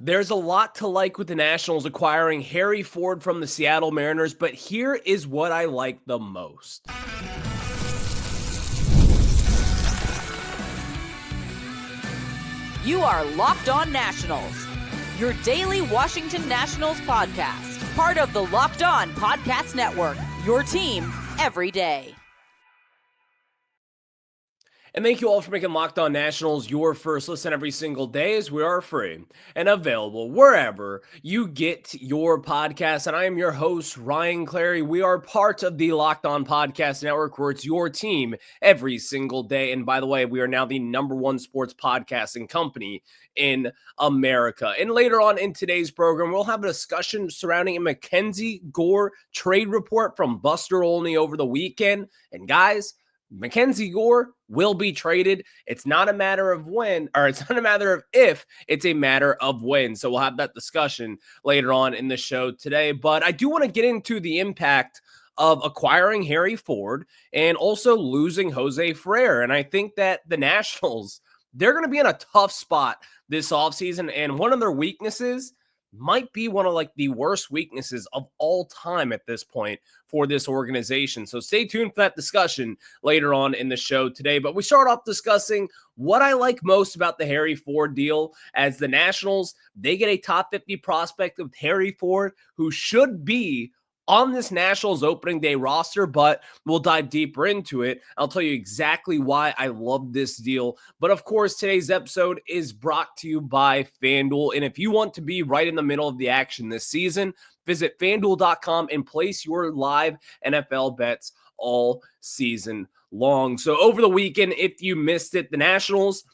There's a lot to like with the Nationals acquiring Harry Ford from the Seattle Mariners, but here is what I like the most. You are Locked On Nationals, your daily Washington Nationals podcast, part of the Locked On Podcast Network, your team every day. And thank you all for making Locked On Nationals your first listen every single day, as we are free and available wherever you get your podcasts. And I am your host, Ryan Clary. We are part of the Locked On Podcast Network, where it's your team every single day. And by the way, we are now the #1 sports podcasting company in America. And later on in today's program, we'll have a discussion surrounding a MacKenzie Gore trade report from Buster Olney over the weekend. And guys, MacKenzie Gore will be traded. It's not a matter of when, or it's not a matter of if, it's a matter of when. So we'll have that discussion later on in the show today. But I do want to get into the impact of acquiring Harry Ford and also losing Jose Ferrer. And I think that the Nationals, they're going to be in a tough spot this offseason. And one of their weaknesses might be one of the worst weaknesses of all time at this point for this organization. So stay tuned for that discussion later on in the show today. But we start off discussing what I like most about the Harry Ford deal, as the Nationals, they get a top 50 prospect with Harry Ford, who should be on this Nationals opening day roster, but we'll dive deeper into it. I'll tell you exactly why I love this deal. But of course, today's episode is brought to you by FanDuel. And if you want to be right in the middle of the action this season, visit FanDuel.com and place your live NFL bets all season long. So over the weekend, if you missed it, the Nationals,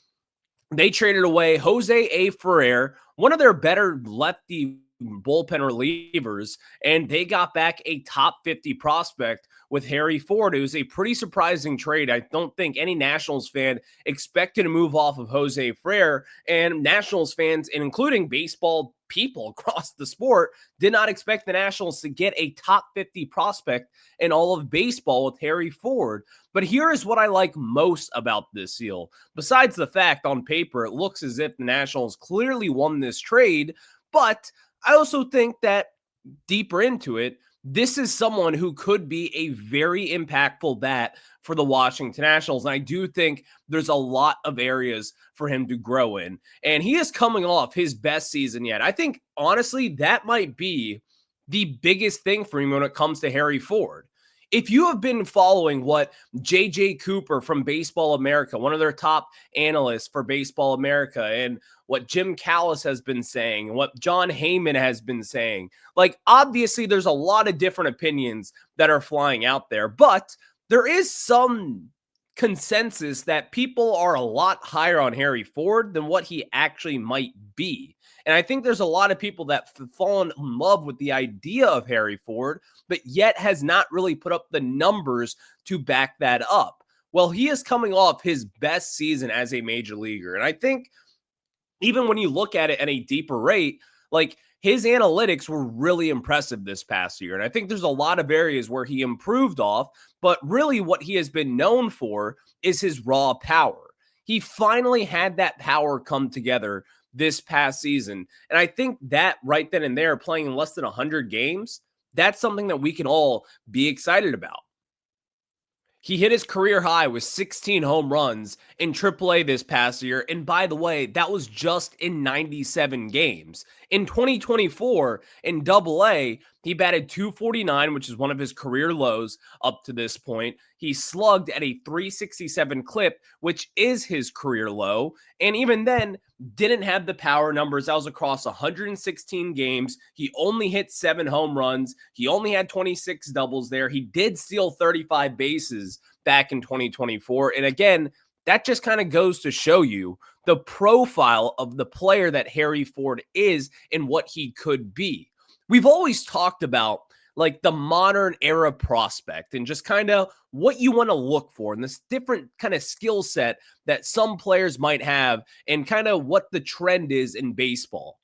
they traded away Jose Ferrer, one of their better lefty bullpen relievers, and they got back a top 50 prospect with Harry Ford. It was a pretty surprising trade. I don't think any Nationals fan expected to move off of Jose Ferrer, and Nationals fans, and including baseball people across the sport, did not expect the Nationals to get a top 50 prospect in all of baseball with Harry Ford. But here is what I like most about this deal. Besides the fact on paper, it looks as if the Nationals clearly won this trade, but I also think that deeper into it, this is someone who could be a very impactful bat for the Washington Nationals. And I do think there's a lot of areas for him to grow in. And he is coming off his best season yet. I think, honestly, that might be the biggest thing for him when it comes to Harry Ford. If you have been following what J.J. Cooper from Baseball America, one of their top analysts for Baseball America, and what Jim Callis has been saying, and what John Heyman has been saying, obviously there's a lot of different opinions that are flying out there, but there is some consensus that people are a lot higher on Harry Ford than what he actually might be. And I think there's a lot of people that have fallen in love with the idea of Harry Ford, but yet has not really put up the numbers to back that up. Well, he is coming off his best season as a major leaguer. And I think even when you look at it at a deeper rate, his analytics were really impressive this past year. And I think there's a lot of areas where he improved off, but really what he has been known for is his raw power. He finally had that power come together this past season. And I think that right then and there, playing in less than 100 games, that's something that we can all be excited about. He hit his career high with 16 home runs in AAA this past year. And by the way, that was just in 97 games. In 2024, in AA, he batted .249, which is one of his career lows up to this point. He slugged at a .367 clip, which is his career low. And even then, didn't have the power numbers. That was across 116 games. He only hit 7 home runs. He only had 26 doubles there. He did steal 35 bases back in 2024. And again, that just kind of goes to show you the profile of the player that Harry Ford is and what he could be. We've always talked about the modern era prospect and just kind of what you want to look for and this different kind of skill set that some players might have and kind of what the trend is in baseball.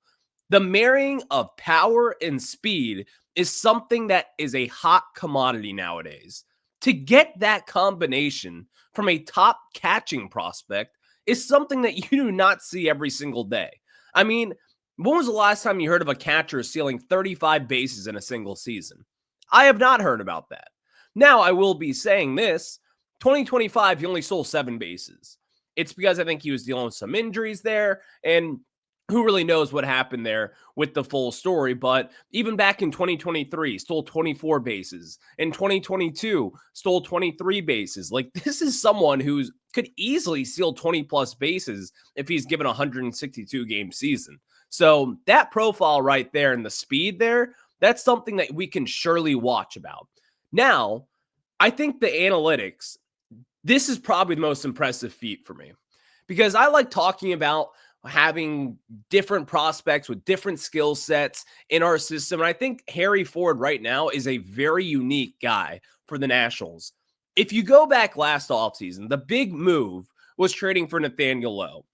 The marrying of power and speed is something that is a hot commodity nowadays. To get that combination from a top catching prospect is something that you do not see every single day. I mean, When was the last time you heard of a catcher stealing 35 bases in a single season? I have not heard about that. Now, I will be saying this, 2025, he only stole 7 bases. It's because I think he was dealing with some injuries there, and who really knows what happened there with the full story. But even back in 2023, stole 24 bases. In 2022, stole 23 bases. Like, this is someone who could easily steal 20 plus bases if he's given a 162 game season. So that profile right there and the speed there, that's something that we can surely watch about. Now, I think the analytics, this is probably the most impressive feat for me, because I like talking about having different prospects with different skill sets in our system. And I think Harry Ford right now is a very unique guy for the Nationals. If you go back last offseason, the big move was trading for Nathaniel Lowe.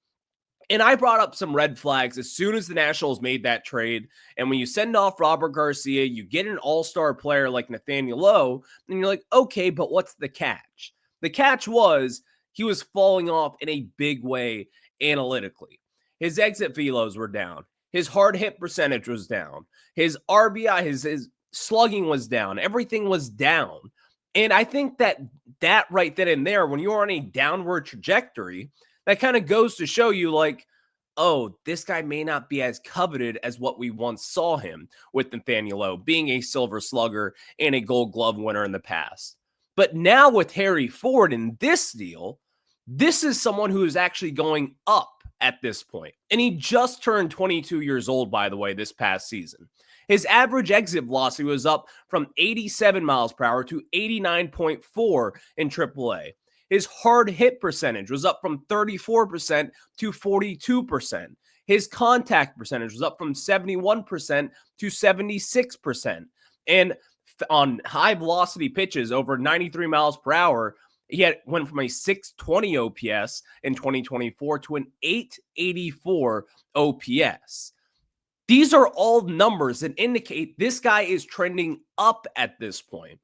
And I brought up some red flags as soon as the Nationals made that trade. And when you send off Robert Garcia, you get an all-star player like Nathaniel Lowe, and you're like, okay, but what's the catch? The catch was he was falling off in a big way analytically. His exit velos were down. His hard hit percentage was down. His RBI, his slugging was down. Everything was down. And I think that right then and there, when you're on a downward trajectory, that kind of goes to show you like, oh, this guy may not be as coveted as what we once saw him with Nathaniel Lowe being a silver slugger and a gold glove winner in the past. But now with Harry Ford in this deal, this is someone who is actually going up at this point. And he just turned 22 years old, by the way, this past season. His average exit velocity was up from 87 miles per hour to 89.4 in AAA. His hard hit percentage was up from 34% to 42%. His contact percentage was up from 71% to 76%. And on high velocity pitches over 93 miles per hour, went from a 620 OPS in 2024 to an 884 OPS. These are all numbers that indicate this guy is trending up at this point.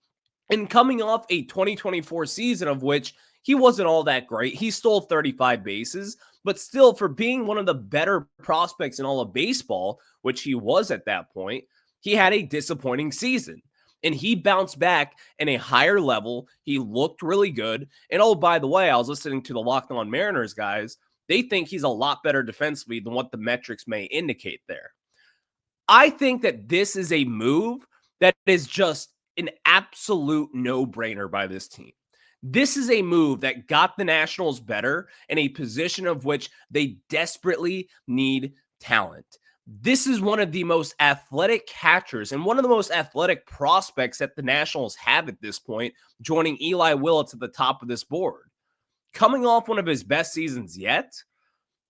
And coming off a 2024 season of which he wasn't all that great. He stole 35 bases, but still, for being one of the better prospects in all of baseball, which he was at that point, he had a disappointing season. And he bounced back in a higher level. He looked really good. And oh, by the way, I was listening to the Locked On Mariners guys. They think he's a lot better defensively than what the metrics may indicate there. I think that this is a move that is just an absolute no-brainer by this team. This is a move that got the Nationals better in a position of which they desperately need talent. This is one of the most athletic catchers and one of the most athletic prospects that the Nationals have at this point, joining Eli Willits at the top of this board. Coming off one of his best seasons yet,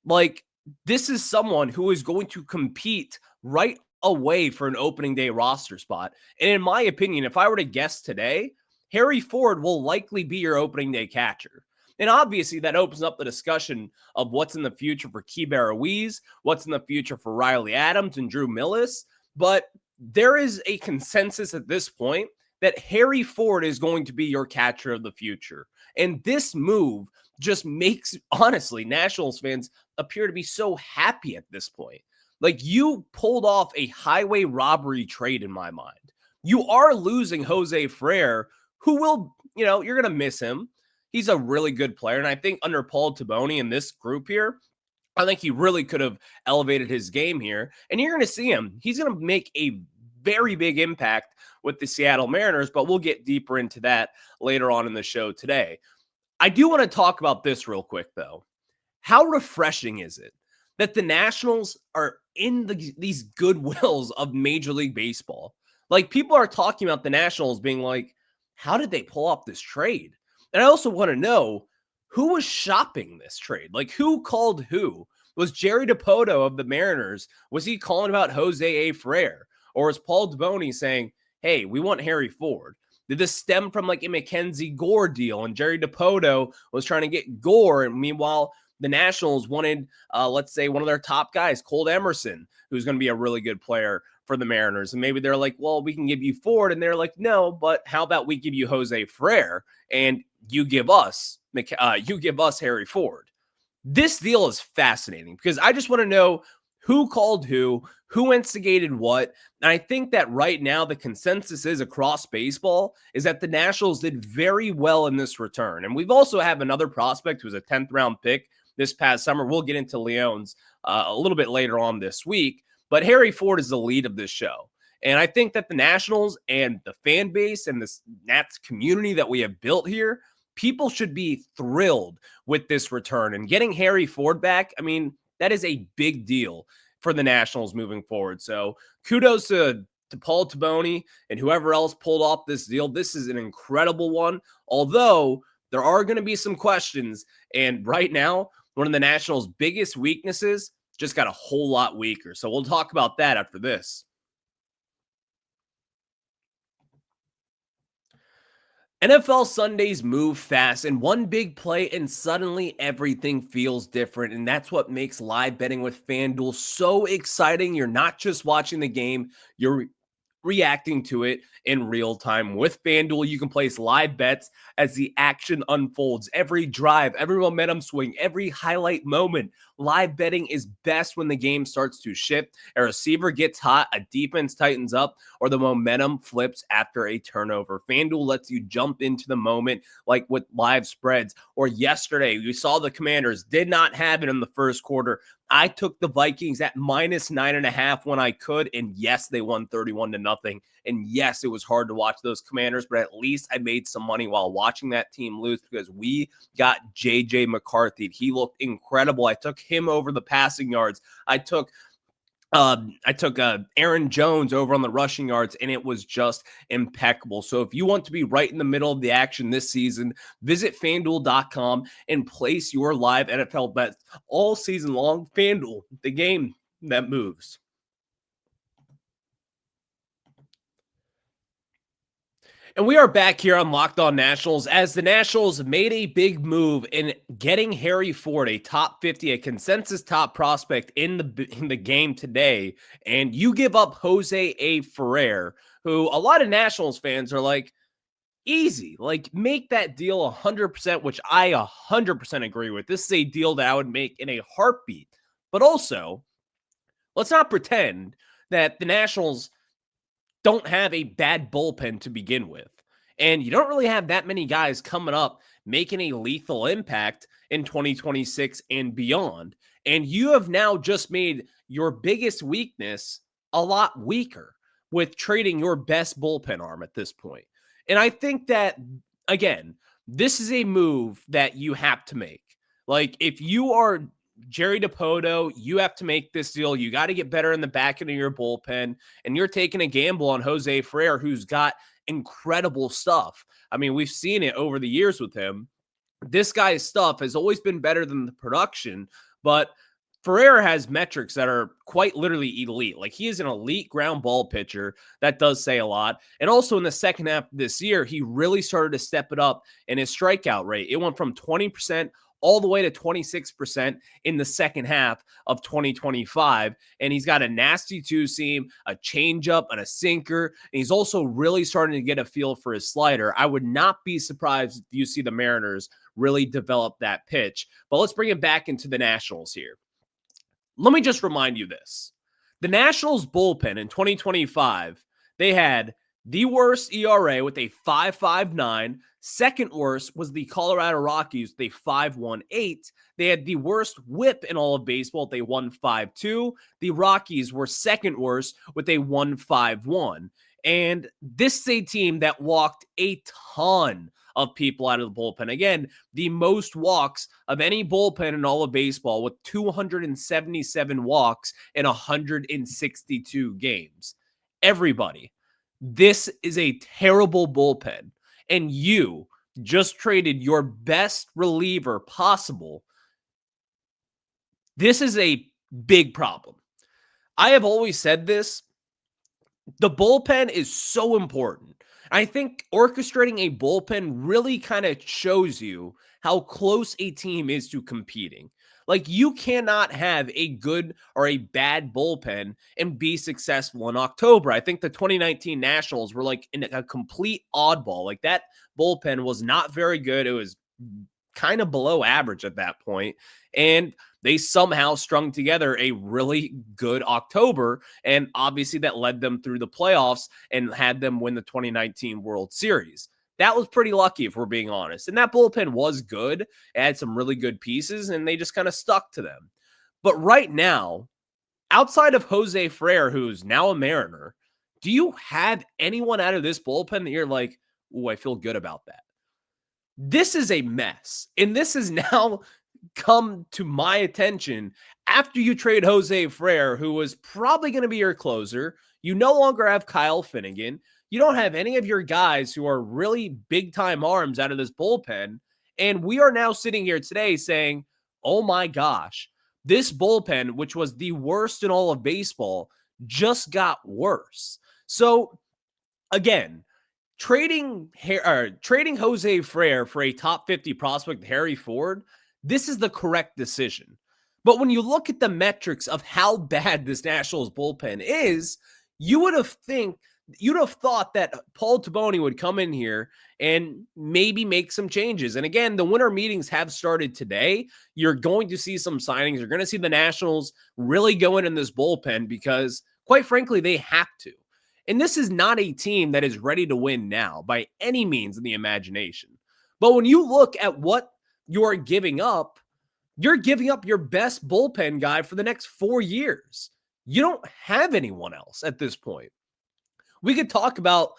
like, this is someone who is going to compete right away for an opening day roster spot. And in my opinion, if I were to guess today, Harry Ford will likely be your opening day catcher. And obviously that opens up the discussion of what's in the future for Keibert Ruiz, what's in the future for Riley Adams and Drew Millis. But there is a consensus at this point that Harry Ford is going to be your catcher of the future. And this move just makes, honestly, Nationals fans appear to be so happy at this point. Like, you pulled off a highway robbery trade in my mind. You are losing Jose Ferrer, who will, you're going to miss him. He's a really good player. And I think under Paul Toboni and this group here, I think he really could have elevated his game here. And you're going to see him. He's going to make a very big impact with the Seattle Mariners, but we'll get deeper into that later on in the show today. I do want to talk about this real quick, though. How refreshing is it that the Nationals are in these goodwills of Major League Baseball? Like, people are talking about the Nationals being like, how did they pull off this trade? And I also want to know, who was shopping this trade? Like, who called who? Was Jerry DiPoto of the Mariners, was he calling about Jose Ferrer? Or was Paul Toboni saying, hey, we want Harry Ford? Did this stem from like a MacKenzie Gore deal and Jerry DiPoto was trying to get Gore, and meanwhile the Nationals wanted, let's say, one of their top guys, Colt Emerson, who's going to be a really good player for the Mariners. And maybe they're like, well, we can give you Ford. And they're like, no, but how about we give you Jose Ferrer and you give us Harry Ford? This deal is fascinating because I just want to know, who called who instigated what. And I think that right now the consensus is across baseball is that the Nationals did very well in this return. And we've also have another prospect who's a 10th round pick this past summer. We'll get into Leon's a little bit later on this week, but Harry Ford is the lead of this show. And I think that the Nationals and the fan base and this Nats community that we have built here, people should be thrilled with this return. And getting Harry Ford back, I mean, that is a big deal for the Nationals moving forward. So kudos to Paul Toboni and whoever else pulled off this deal. This is an incredible one, although there are going to be some questions. And right now, one of the Nationals' biggest weaknesses just got a whole lot weaker. So we'll talk about that after this. NFL Sundays move fast, and one big play and suddenly everything feels different. And that's what makes live betting with FanDuel so exciting. You're not just watching the game, you're reacting to it in real time. With FanDuel, you can place live bets as the action unfolds. Every drive, every momentum swing, every highlight moment. Live betting is best when the game starts to shift, a receiver gets hot, a defense tightens up, or the momentum flips after a turnover. FanDuel lets you jump into the moment like with live spreads. Or yesterday, we saw the Commanders did not have it in the first quarter. I took the Vikings at -9.5 when I could, and yes, they won 31-0. And yes, it was hard to watch those Commanders, but at least I made some money while watching that team lose because we got J.J. McCarthy. He looked incredible. I took him over the passing yards. I took Aaron Jones over on the rushing yards, and it was just impeccable. So if you want to be right in the middle of the action this season, visit FanDuel.com and place your live NFL bets all season long. FanDuel, the game that moves. And we are back here on Locked On Nationals as the Nationals made a big move in getting Harry Ford, a top 50, a consensus top prospect in the game today. And you give up Jose Ferrer, who a lot of Nationals fans are like, easy, like make that deal 100%, which I 100% agree with. This is a deal that I would make in a heartbeat. But also, let's not pretend that the Nationals don't have a bad bullpen to begin with. And you don't really have that many guys coming up making a lethal impact in 2026 and beyond. And you have now just made your biggest weakness a lot weaker with trading your best bullpen arm at this point. And I think that, again, this is a move that you have to make. Like, if you are Jerry DiPoto, you have to make this deal. You got to get better in the back end of your bullpen, and you're taking a gamble on Jose Ferrer, who's got incredible stuff. I mean, we've seen it over the years with him. This guy's stuff has always been better than the production, but Ferrer has metrics that are quite literally elite. Like, he is an elite ground ball pitcher. That does say a lot. And also in the second half of this year, he really started to step it up in his strikeout rate. It went from 20% all the way to 26% in the second half of 2025. And he's got a nasty two-seam, a changeup, and a sinker. And he's also really starting to get a feel for his slider. I would not be surprised if you see the Mariners really develop that pitch. But let's bring it back into the Nationals here. Let me just remind you this. The Nationals bullpen in 2025, they had the worst ERA with a 5.59. Second worst was the Colorado Rockies with a 5.18. They had the worst whip in all of baseball. They 1.52. The Rockies were second worst with a 1.51. And this is a team that walked a ton of people out of the bullpen. Again, the most walks of any bullpen in all of baseball with 277 walks in 162 games. Everybody, this is a terrible bullpen. And you just traded your best reliever possible. This is a big problem. I have always said this. The bullpen is so important. I think orchestrating a bullpen really kind of shows you how close a team is to competing. Like, you cannot have a good or a bad bullpen and be successful in October. I think the 2019 Nationals were like in a complete oddball. Like, that bullpen was not very good. It was kind of below average at that point. And they somehow strung together a really good October. And obviously that led them through the playoffs and had them win the 2019 World Series. That was pretty lucky, if we're being honest. And that bullpen was good. It had some really good pieces, and they just kind of stuck to them. But right now, outside of Jose Ferrer, who's now a Mariner, do you have anyone out of this bullpen that you're like, ooh, I feel good about that? This is a mess. And this has now come to my attention after you trade Jose Ferrer, who was probably going to be your closer. You no longer have Kyle Finnegan. You don't have any of your guys who are really big time arms out of this bullpen. And we are now sitting here today saying, oh my gosh, this bullpen, which was the worst in all of baseball, just got worse. So again, trading Jose Ferrer for a top 50 prospect, Harry Ford, this is the correct decision. But when you look at the metrics of how bad this Nationals bullpen is, you'd have thought that Paul Toboni would come in here and maybe make some changes. And again, the winter meetings have started today. You're going to see some signings. You're going to see the Nationals really go in this bullpen because, quite frankly, they have to. And this is not a team that is ready to win now by any means in the imagination. But when you look at what you're giving up your best bullpen guy for the next 4 years. You don't have anyone else at this point. We could talk about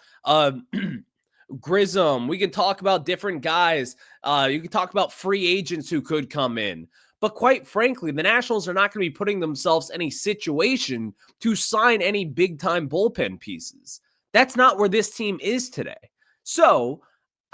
Grissom. We could talk about different guys. You could talk about free agents who could come in. But quite frankly, the Nationals are not going to be putting themselves in a situation to sign any big-time bullpen pieces. That's not where this team is today. So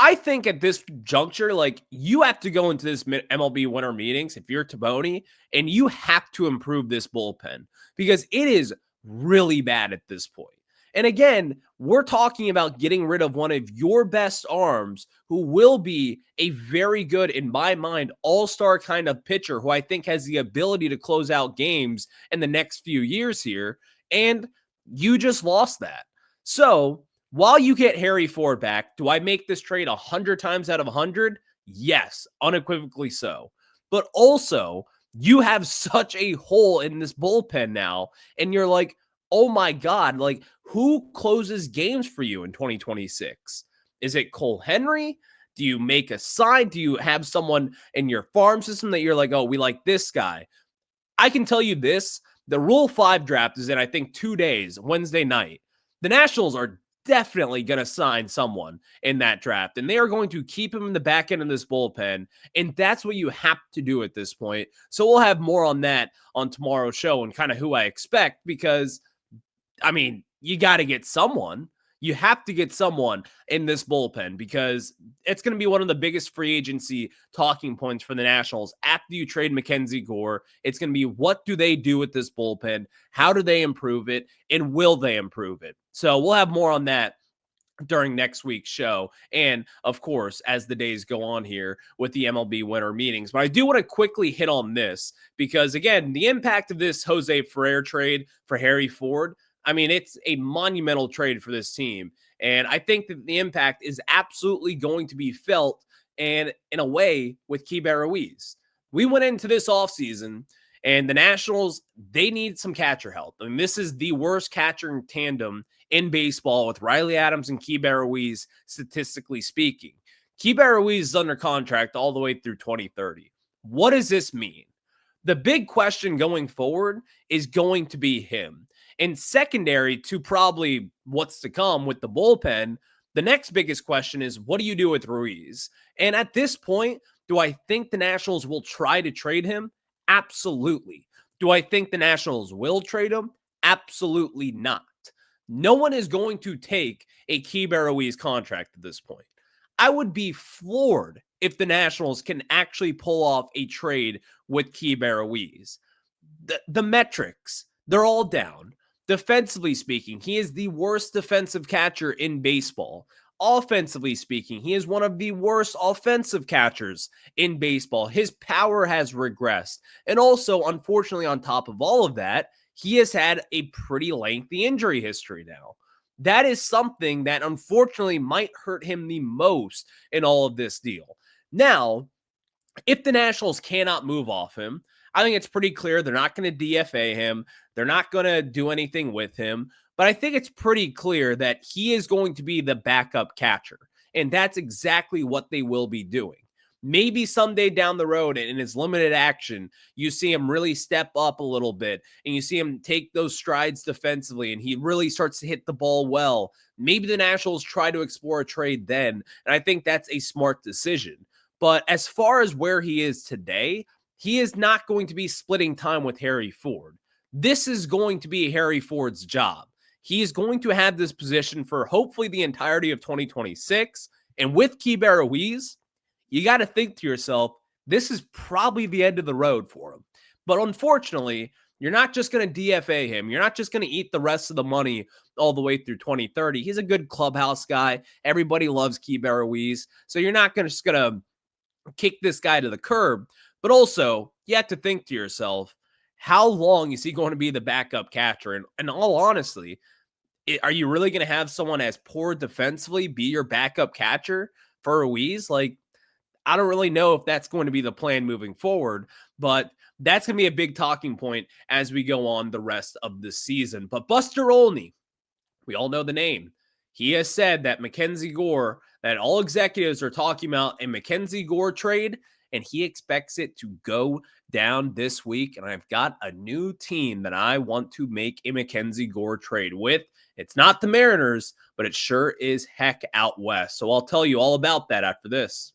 I think at this juncture, like, you have to go into this MLB winter meetings if you're Toboni, and you have to improve this bullpen because it is really bad at this point. And again, we're talking about getting rid of one of your best arms who will be a very good, in my mind, all-star kind of pitcher who I think has the ability to close out games in the next few years here. And you just lost that. So while you get Harry Ford back, do I make this trade 100 times out of 100? Yes, unequivocally so. But also, you have such a hole in this bullpen now, and you're like, oh my God, like, who closes games for you in 2026? Is it Cole Henry? Do you make a sign? Do you have someone in your farm system that you're like, oh, we like this guy? I can tell you this, the Rule 5 draft is in, I think, 2 days, Wednesday night. The Nationals are definitely going to sign someone in that draft, and they are going to keep him in the back end of this bullpen, and that's what you have to do at this point. So we'll have more on that on tomorrow's show and kind of who I expect because, I mean, you got to get someone. You have to get someone in this bullpen because it's going to be one of the biggest free agency talking points for the Nationals after you trade MacKenzie Gore. It's going to be, what do they do with this bullpen? How do they improve it? And will they improve it? So we'll have more on that during next week's show. And of course, as the days go on here with the MLB winter meetings. But I do want to quickly hit on this because, again, the impact of this Jose Ferrer trade for Harry Ford, I mean, it's a monumental trade for this team. And I think that the impact is absolutely going to be felt, and in a way, with Keibert Ruiz. We went into this offseason, and the Nationals, they need some catcher help. I mean, this is the worst catcher tandem in baseball with Riley Adams and Keibert Ruiz, statistically speaking. Keibert Ruiz is under contract all the way through 2030. What does this mean? The big question going forward is going to be him. And secondary to probably what's to come with the bullpen, the next biggest question is, what do you do with Ruiz? And at this point, do I think the Nationals will try to trade him? Absolutely. Do I think the Nationals will trade him? Absolutely not. No one is going to take a Keibert Ruiz contract at this point. I would be floored if the Nationals can actually pull off a trade with Keibert Ruiz. The metrics, they're all down. Defensively speaking, he is the worst defensive catcher in baseball. Offensively speaking, he is one of the worst offensive catchers in baseball. His power has regressed. And also, unfortunately, on top of all of that, he has had a pretty lengthy injury history now. That is something that unfortunately might hurt him the most in all of this deal. Now, if the Nationals cannot move off him, I think it's pretty clear they're not going to DFA him. They're not going to do anything with him. But I think it's pretty clear that he is going to be the backup catcher. And that's exactly what they will be doing. Maybe someday down the road in his limited action, you see him really step up a little bit and you see him take those strides defensively and he really starts to hit the ball well. Maybe the Nationals try to explore a trade then. And I think that's a smart decision. But as far as where he is today, he is not going to be splitting time with Harry Ford. This is going to be Harry Ford's job. He is going to have this position for hopefully the entirety of 2026. And with Keibert Ruiz, you got to think to yourself, this is probably the end of the road for him. But unfortunately, you're not just going to DFA him. You're not just going to eat the rest of the money all the way through 2030. He's a good clubhouse guy. Everybody loves Keibert Ruiz. So you're not just going to kick this guy to the curb. But also, you have to think to yourself, how long is he going to be the backup catcher? And in all honesty, are you really going to have someone as poor defensively be your backup catcher for Ruiz? Like, I don't really know if that's going to be the plan moving forward, but that's going to be a big talking point as we go on the rest of the season. But Buster Olney, we all know the name. He has said that MacKenzie Gore, that all executives are talking about a MacKenzie Gore trade, and he expects it to go down this week. And I've got a new team that I want to make a MacKenzie Gore trade with. It's not the Mariners, but it sure is heck out west. So I'll tell you all about that after this.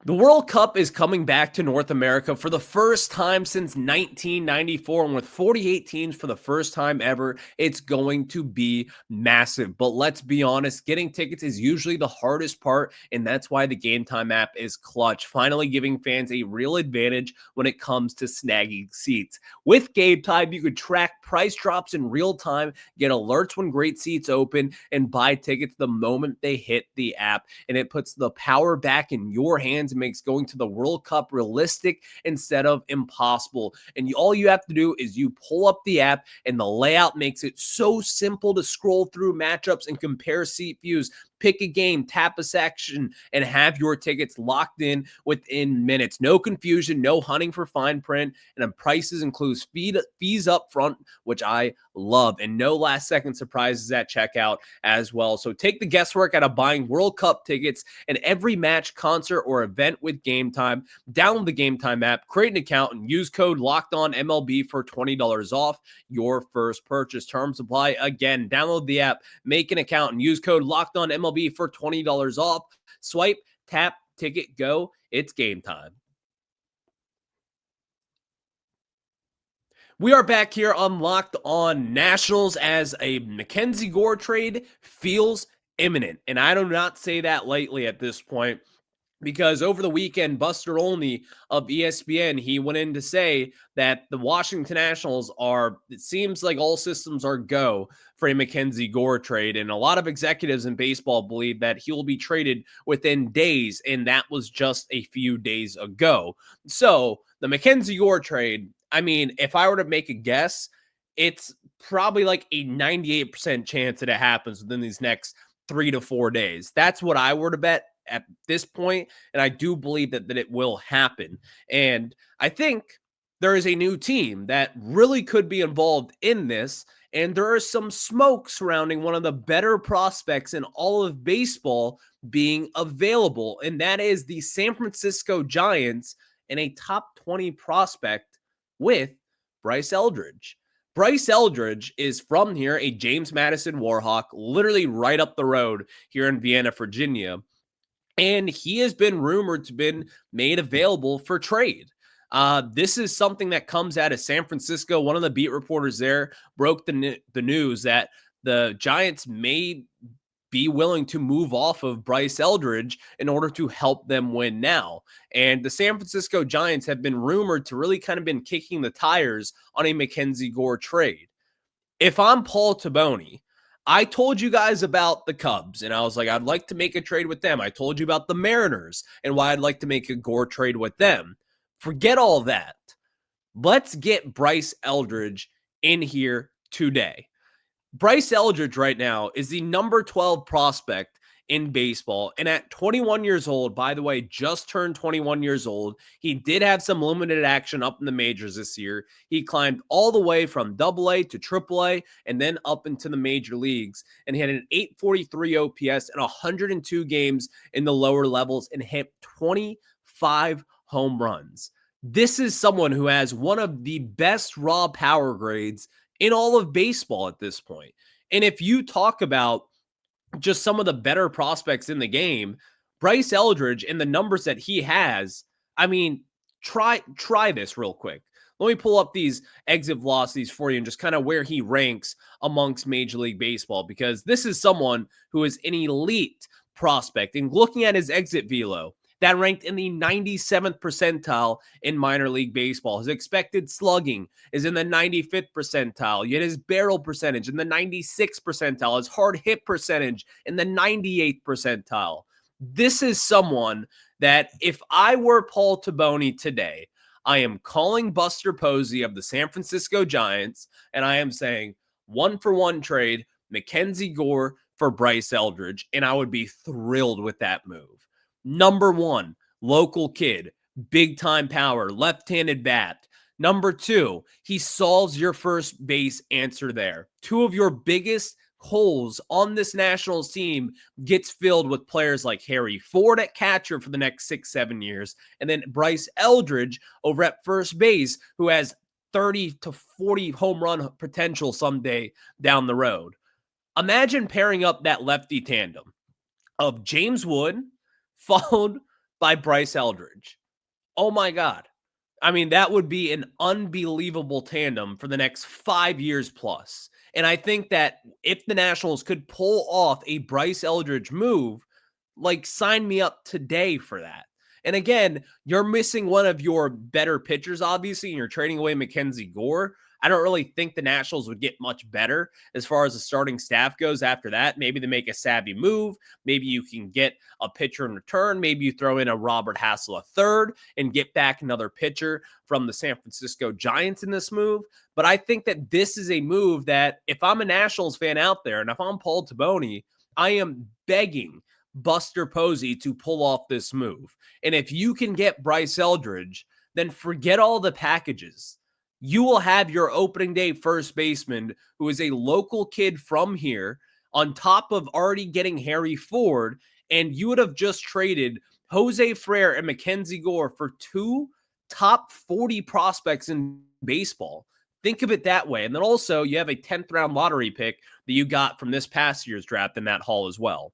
The World Cup is coming back to North America for the first time since 1994, and with 48 teams for the first time ever, it's going to be massive. But let's be honest, getting tickets is usually the hardest part, and that's why the Game Time app is clutch, finally giving fans a real advantage when it comes to snagging seats. With Game Time, you could track price drops in real time, get alerts when great seats open, and buy tickets the moment they hit the app, and it puts the power back in your hands and makes going to the World Cup realistic instead of impossible. And all you have to do is you pull up the app, and the layout makes it so simple to scroll through matchups and compare seat views. Pick a game, tap a section, and have your tickets locked in within minutes. No confusion, no hunting for fine print, and then prices includes fees up front, which I love, and no last-second surprises at checkout as well. So take the guesswork out of buying World Cup tickets and every match, concert, or event with Game Time. Download the Game Time app, create an account, and use code LOCKEDONMLB for $20 off your first purchase. Terms apply. Again, download the app, make an account, and use code LOCKEDONMLB for $20 off. Swipe, tap, ticket, go. It's game time. We are back here on Locked On Nationals as a MacKenzie Gore trade feels imminent. And I do not say that lightly at this point, because over the weekend, Buster Olney of ESPN, he went in to say that the Washington Nationals it seems like all systems are go for a MacKenzie Gore trade. And a lot of executives in baseball believe that he will be traded within days, and that was just a few days ago. So the MacKenzie Gore trade, I mean, if I were to make a guess, it's probably like a 98% chance that it happens within these next 3 to 4 days. That's what I were to bet at this point, and I do believe that it will happen. And I think there is a new team that really could be involved in this, and there is some smoke surrounding one of the better prospects in all of baseball being available, and that is the San Francisco Giants and a top 20 prospect with Bryce Eldridge. Bryce Eldridge is from here, a James Madison Warhawk, literally right up the road here in Vienna, Virginia. And he has been rumored to be made available for trade. This is something that comes out of San Francisco. One of the beat reporters there broke the news that the Giants may be willing to move off of Bryce Eldridge in order to help them win now. And the San Francisco Giants have been rumored to really kind of been kicking the tires on a MacKenzie Gore trade. If I'm Paul Toboni, I told you guys about the Cubs, and I was like, I'd like to make a trade with them. I told you about the Mariners and why I'd like to make a Gore trade with them. Forget all that. Let's get Bryce Eldridge in here today. Bryce Eldridge right now is the number 12 prospect in baseball. And at 21 years old, by the way, just turned 21 years old, he did have some limited action up in the majors this year. He climbed all the way from AA to AAA and then up into the major leagues. And he had an 843 OPS and 102 games in the lower levels and hit 25 home runs. This is someone who has one of the best raw power grades in all of baseball at this point. And if you talk about just some of the better prospects in the game, Bryce Eldridge and the numbers that he has, I mean, try this real quick. Let me pull up these exit velocities for you and just kind of where he ranks amongst Major League Baseball, because this is someone who is an elite prospect. And looking at his exit velo, that ranked in the 97th percentile in minor league baseball. His expected slugging is in the 95th percentile, yet his barrel percentage in the 96th percentile, his hard hit percentage in the 98th percentile. This is someone that if I were Paul Toboni today, I am calling Buster Posey of the San Francisco Giants, and I am saying 1-for-1 trade MacKenzie Gore for Bryce Eldridge, and I would be thrilled with that move. Number one, local kid, big time power, left-handed bat. Number two, he solves your first base answer there. Two of your biggest holes on this Nationals team gets filled with players like Harry Ford at catcher for the next 6-7 years, and then Bryce Eldridge over at first base, who has 30 to 40 home run potential someday down the road. Imagine pairing up that lefty tandem of James Wood followed by Bryce Eldridge. Oh my God. I mean, that would be an unbelievable tandem for the next 5 years plus. And I think that if the Nationals could pull off a Bryce Eldridge move, like, sign me up today for that. And again, you're missing one of your better pitchers, obviously, and you're trading away MacKenzie Gore. I don't really think the Nationals would get much better as far as the starting staff goes after that. Maybe they make a savvy move. Maybe you can get a pitcher in return. Maybe you throw in a Robert Hassel III and get back another pitcher from the San Francisco Giants in this move. But I think that this is a move that if I'm a Nationals fan out there and if I'm Paul Toboni, I am begging Buster Posey to pull off this move. And if you can get Bryce Eldridge, then forget all the packages. You will have your opening day first baseman who is a local kid from here on top of already getting Harry Ford, and you would have just traded Jose Ferrer and MacKenzie Gore for two top 40 prospects in baseball. Think of it that way. And then also you have a 10th round lottery pick that you got from this past year's draft in that haul as well.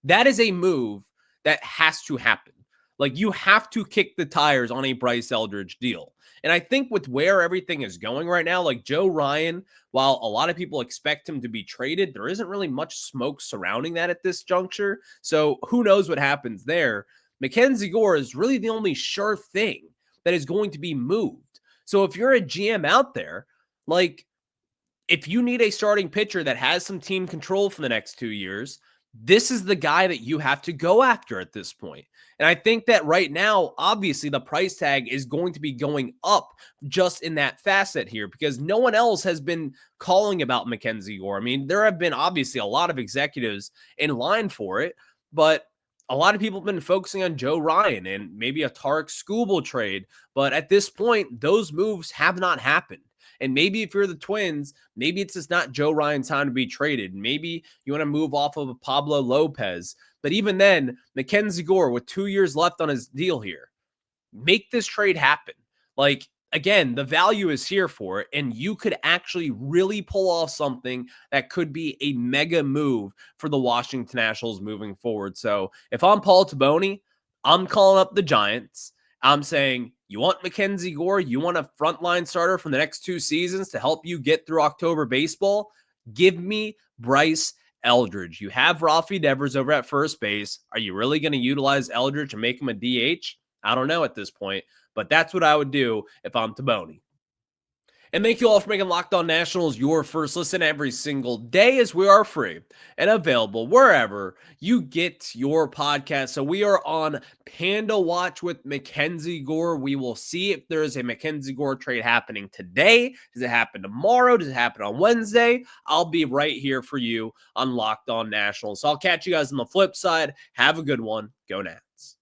That is a move that has to happen. Like, you have to kick the tires on a Bryce Eldridge deal. And I think with where everything is going right now, like Joe Ryan, while a lot of people expect him to be traded, there isn't really much smoke surrounding that at this juncture. So who knows what happens there. MacKenzie Gore is really the only sure thing that is going to be moved. So if you're a GM out there, like, if you need a starting pitcher that has some team control for the next 2 years, this is the guy that you have to go after at this point. And I think that right now, obviously, the price tag is going to be going up just in that facet here because no one else has been calling about MacKenzie Gore. I mean, there have been obviously a lot of executives in line for it, but a lot of people have been focusing on Joe Ryan and maybe a Tarek Skubal trade. But at this point, those moves have not happened. And maybe if you're the Twins, maybe it's just not Joe Ryan's time to be traded. Maybe you want to move off of Pablo Lopez. But even then, MacKenzie Gore with 2 years left on his deal here, make this trade happen. Like, again, the value is here for it, and you could actually really pull off something that could be a mega move for the Washington Nationals moving forward. So if I'm Paul Toboni, I'm calling up the Giants. I'm saying, you want MacKenzie Gore? You want a frontline starter for the next 2 seasons to help you get through October baseball? Give me Bryce Eldridge. You have Rafi Devers over at first base. Are you really going to utilize Eldridge and make him a DH? I don't know at this point, but that's what I would do if I'm Toboni. And thank you all for making Locked On Nationals your first listen every single day, as we are free and available wherever you get your podcast. So we are on Panda Watch with MacKenzie Gore. We will see if there is a MacKenzie Gore trade happening today. Does it happen tomorrow? Does it happen on Wednesday? I'll be right here for you on Locked On Nationals. So I'll catch you guys on the flip side. Have a good one. Go Nats.